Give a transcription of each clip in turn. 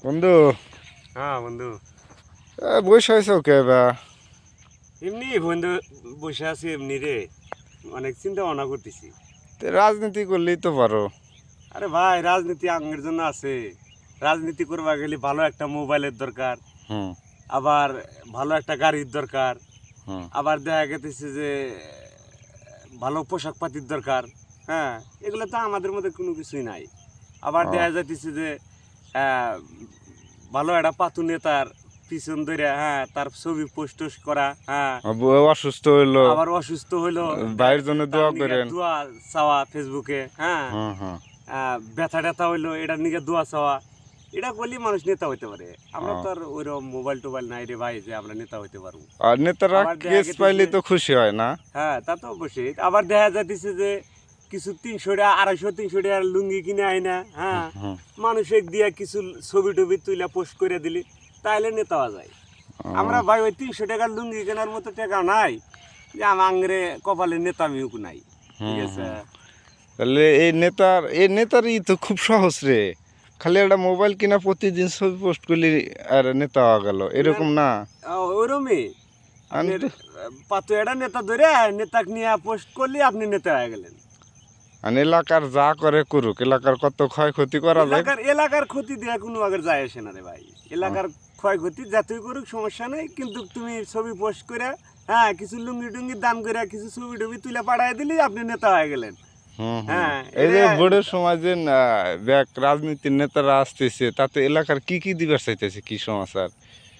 বন্ধু, হ্যাঁ বন্ধু, বসে আছো কে বা? এমনি বন্ধু বসে আছি এমনি রে, অনেক চিন্তা ভাবনা করতেছি। রাজনীতি করলেই তো পারো। আরে ভাই, রাজনীতি আঙ্গের জন্য আছে। রাজনীতি করবা গেলে ভালো একটা মোবাইলের দরকার, হুম আবার ভালো একটা গাড়ির দরকার, হুম আবার দেখা গেছে যে ভালো পোশাক পাতির দরকার। হ্যাঁ, এগুলো তো আমাদের মধ্যে কোনো কিছুই নাই। আবার ও, দেখা যাইতেছে যে আহ, ভালো একটা পাতু নেতার পিছন ধরে, হ্যাঁ, তার ছবি পোস্ট করা, হ্যাঁ, অসুস্থ হইলো, আবার অসুস্থ হইলো ভাইয়ের জন্য তার দোয়া নিগে করেন। দোয়া চাওয়া ফেসবুকে, হ্যাঁ, হুম হুম ব্যথা ট্যাথা হইলো এটার নিগে দোয়া চাওয়া। এটা করলেই মানুষ নেতা হইতে পারে। আমরা তো ও। আর ওইরকম মোবাইল টোবাইল নাই রে ভাই যে আমরা নেতা হইতে পারবো। আর নেতারা আবার দেখা কেস গেছে, পাইলে তো খুশি হয় না? হ্যাঁ, তা তো অবশ্যই। আবার দেখা যাইতেছে যে কিছু 300 টাকা 250-300 টাকার লুঙ্গি কিনে আয় না, হুম হ্যাঁ, হুম মানুষের দিয়া কিছু ছবি টবি তুইলা পোস্ট করে দিলি, তাইলে নেতা হওয়া যায়। আমরা ও, ভাই ওই 300 টাকার লুঙ্গি কেনার মতো টাকা নাই যে আংরে কপালে নেতা মিউক নাই। ঠিক হুম আছে। হুম তাহলে এই নেতারই তো খুব সহজ রে। খালি একটা মোবাইল কিনা প্রতিদিন ছবি পোস্ট করলে আর নেতা হওয়া গেল, না, এরকম না? ওরমই আমি আপনার তো পাতো এটা নেতা ধরে নেতাকে নিয়ে পোস্ট করলে আপনি নেতা হয়ে গেলেন। মানে এলাকার যা করে করুক, এলাকার কত ক্ষয়ক্ষতি করা যায়। এলাকার এলাকার ক্ষতি দেওয়া কোনো আগের যায় আসে না রে ভাই। এলাকার ক্ষয়ক্ষতি যাতেই করুক সমস্যা নেই, কিন্তু তুমি ছবি পোস্ট করে, হ্যাঁ, কিছু লুঙ্গি টুঙ্গি দান করে কিছু ছবি টবি তুলে পাঠাই দিলি আপনি নেতা হয়ে গেলেন। হুম হুম হ্যাঁ, এই যে এটাই ভোটের নেতা। সময় যে ব্যাক রাজনীতির নেতারা আসতেছে, তাতে এলাকার কি কি দিবার চাইতেছে, কি সমাচার?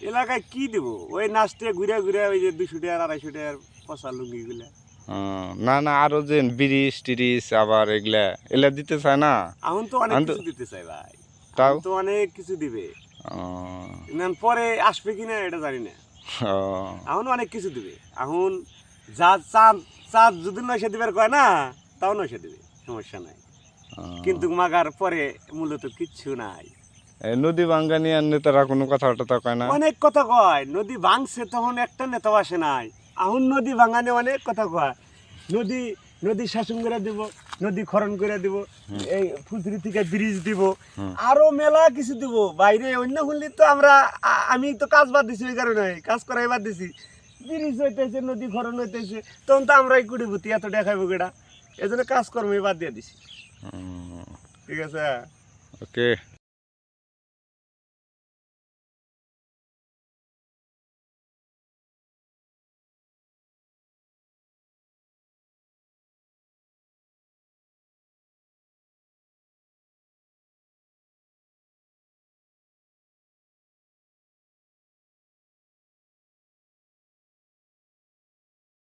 এলাকায় কি দেবো? ওই নাচতে ঘুরে ঘুরে ওই যে 200 টাকা 250 টাকার পচা লুঙ্গিগুলা। না না, আরো যে ব্রিজ টিরিজ আবার এগুলা এগুলা দিতে চায় না? এখন তো অনেক আমি তো কিছু দিতে চাই ভাই। এখন তাও তো অনেক কিছু দিবে। আহ, না, পরে আসবে কিনা এটা জানি না। এখন অনেক কিছু দিবে। এখন যা চাঁদ চাঁদ যদি নয়সে দিবার কয় না, তাও নয়সে দিবে, সমস্যা নাই। কিন্তু মাগার পরে মূলত কিচ্ছু নাই। এই নদী ভাঙ্গা নিয়ে আর নেতারা কোনো কথা টথা কয় না? অনেক কথা কয়, নদী ভাঙছে তখন একটা নেতাও আসে নাই। এখন নদী ভাঙানে অনেক কথা কয়। নদী নদী শাসন করে দিব, নদী খনন করে দিব, হুম এই ফুলতরি থেকে ব্রিজ দিব, হুম আরো মেলা কিছু দিব। বাইরে অন্য হলে তো আমরা আমি তো কাজ বাদ দিছি, ওই কারণে কাজ করাই বাদ দিছি। ব্রিজ হইতেছে, নদী খনন হইতেছে, তখন তো আমরাই কুড়িপুতি এত দেখাইবো কেটা। এই জন্য কাজকর্মই বাদ দিয়ে দিছি। ঠিক আছে। ওকে।